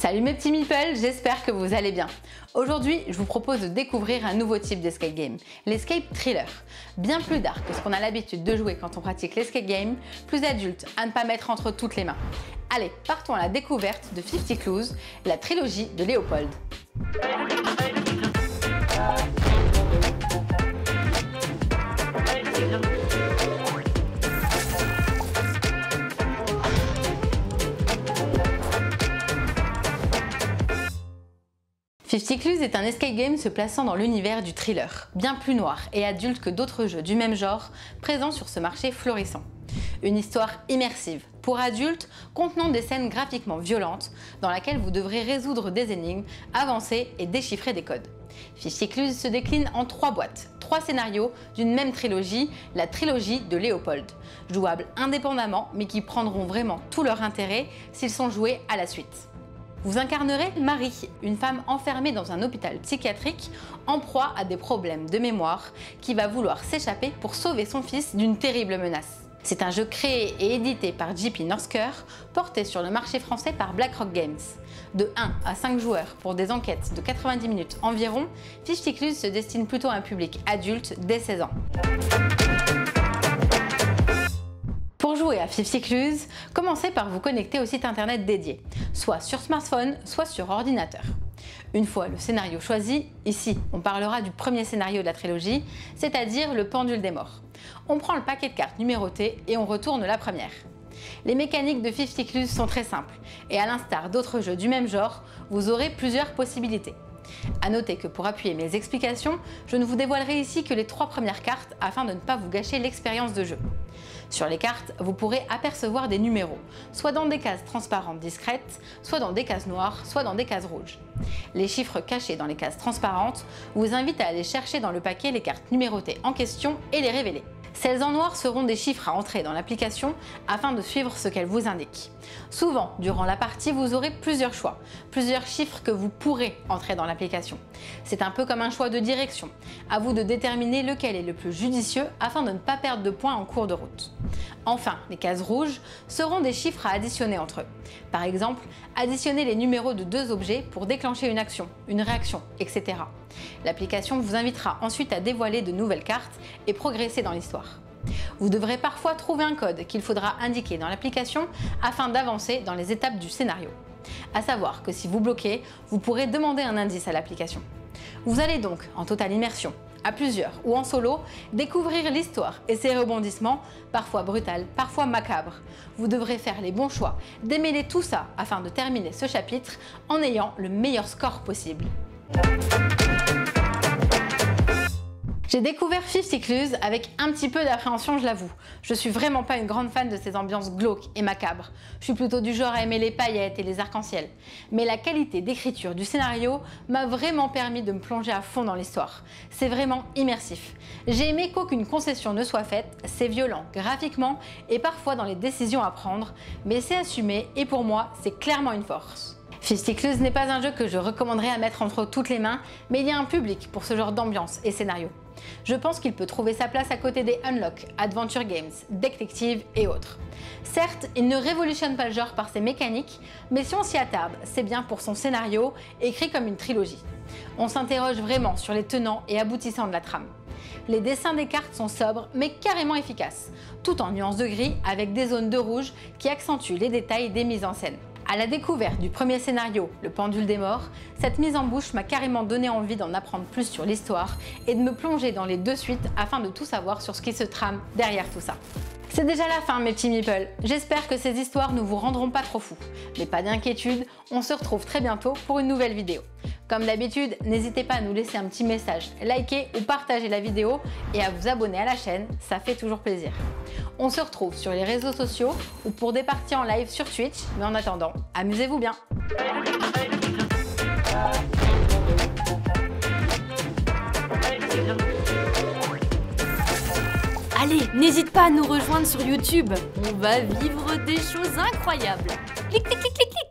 Salut mes petits meeples, j'espère que vous allez bien. Aujourd'hui, je vous propose de découvrir un nouveau type d'escape game, l'escape thriller. Bien plus dark que ce qu'on a l'habitude de jouer quand on pratique l'escape game, plus adulte à ne pas mettre entre toutes les mains. Allez, partons à la découverte de 50 Clues, la trilogie de Léopold. 50 Clues est un escape game se plaçant dans l'univers du thriller, bien plus noir et adulte que d'autres jeux du même genre présents sur ce marché florissant. Une histoire immersive, pour adultes, contenant des scènes graphiquement violentes dans laquelle vous devrez résoudre des énigmes, avancer et déchiffrer des codes. 50 Clues se décline en 3 boîtes, 3 scénarios d'une même trilogie, la trilogie de Léopold, jouables indépendamment mais qui prendront vraiment tout leur intérêt s'ils sont joués à la suite. Vous incarnerez Marie, une femme enfermée dans un hôpital psychiatrique en proie à des problèmes de mémoire qui va vouloir s'échapper pour sauver son fils d'une terrible menace. C'est un jeu créé et édité par JP Northcutt, porté sur le marché français par BlackRock Games. De 1 à 5 joueurs pour des enquêtes de 90 minutes environ, 50 Clues se destine plutôt à un public adulte dès 16 ans. Pour jouer à 50 Clues, commencez par vous connecter au site internet dédié, soit sur smartphone, soit sur ordinateur. Une fois le scénario choisi, ici on parlera du premier scénario de la trilogie, c'est-à-dire le pendule des morts. On prend le paquet de cartes numérotées et on retourne la première. Les mécaniques de 50 Clues sont très simples et à l'instar d'autres jeux du même genre, vous aurez plusieurs possibilités. A noter que pour appuyer mes explications, je ne vous dévoilerai ici que les 3 premières cartes afin de ne pas vous gâcher l'expérience de jeu. Sur les cartes, vous pourrez apercevoir des numéros, soit dans des cases transparentes discrètes, soit dans des cases noires, soit dans des cases rouges. Les chiffres cachés dans les cases transparentes vous invitent à aller chercher dans le paquet les cartes numérotées en question et les révéler. Celles en noir seront des chiffres à entrer dans l'application afin de suivre ce qu'elle vous indique. Souvent, durant la partie, vous aurez plusieurs choix, plusieurs chiffres que vous pourrez entrer dans l'application. C'est un peu comme un choix de direction. À vous de déterminer lequel est le plus judicieux afin de ne pas perdre de points en cours de route. Enfin, les cases rouges seront des chiffres à additionner entre eux. Par exemple, additionner les numéros de 2 objets pour déclencher une action, une réaction, etc. L'application vous invitera ensuite à dévoiler de nouvelles cartes et progresser dans l'histoire. Vous devrez parfois trouver un code qu'il faudra indiquer dans l'application afin d'avancer dans les étapes du scénario. À savoir que si vous bloquez, vous pourrez demander un indice à l'application. Vous allez donc, en totale immersion, à plusieurs ou en solo, découvrir l'histoire et ses rebondissements, parfois brutales, parfois macabres. Vous devrez faire les bons choix, démêler tout ça afin de terminer ce chapitre en ayant le meilleur score possible. J'ai découvert 50 Clues avec un petit peu d'appréhension, je l'avoue. Je suis vraiment pas une grande fan de ces ambiances glauques et macabres. Je suis plutôt du genre à aimer les paillettes et les arcs-en-ciel. Mais la qualité d'écriture du scénario m'a vraiment permis de me plonger à fond dans l'histoire. C'est vraiment immersif. J'ai aimé qu'aucune concession ne soit faite, c'est violent graphiquement et parfois dans les décisions à prendre, mais c'est assumé et pour moi, c'est clairement une force. 50 Clues n'est pas un jeu que je recommanderais à mettre entre toutes les mains, mais il y a un public pour ce genre d'ambiance et scénario. Je pense qu'il peut trouver sa place à côté des Unlock, Adventure Games, Detective et autres. Certes, il ne révolutionne pas le genre par ses mécaniques, mais si on s'y attarde, c'est bien pour son scénario, écrit comme une trilogie. On s'interroge vraiment sur les tenants et aboutissants de la trame. Les dessins des cartes sont sobres mais carrément efficaces, tout en nuances de gris avec des zones de rouge qui accentuent les détails des mises en scène. À la découverte du premier scénario, le pendule des morts, cette mise en bouche m'a carrément donné envie d'en apprendre plus sur l'histoire et de me plonger dans les 2 suites afin de tout savoir sur ce qui se trame derrière tout ça. C'est déjà la fin mes petits meeples, j'espère que ces histoires ne vous rendront pas trop fous. Mais pas d'inquiétude, on se retrouve très bientôt pour une nouvelle vidéo. Comme d'habitude, n'hésitez pas à nous laisser un petit message, liker ou partager la vidéo et à vous abonner à la chaîne, ça fait toujours plaisir. On se retrouve sur les réseaux sociaux ou pour des parties en live sur Twitch, mais en attendant, amusez-vous bien. Allez, n'hésite pas à nous rejoindre sur YouTube. On va vivre des choses incroyables. Clic, clic, clic, clic, clic.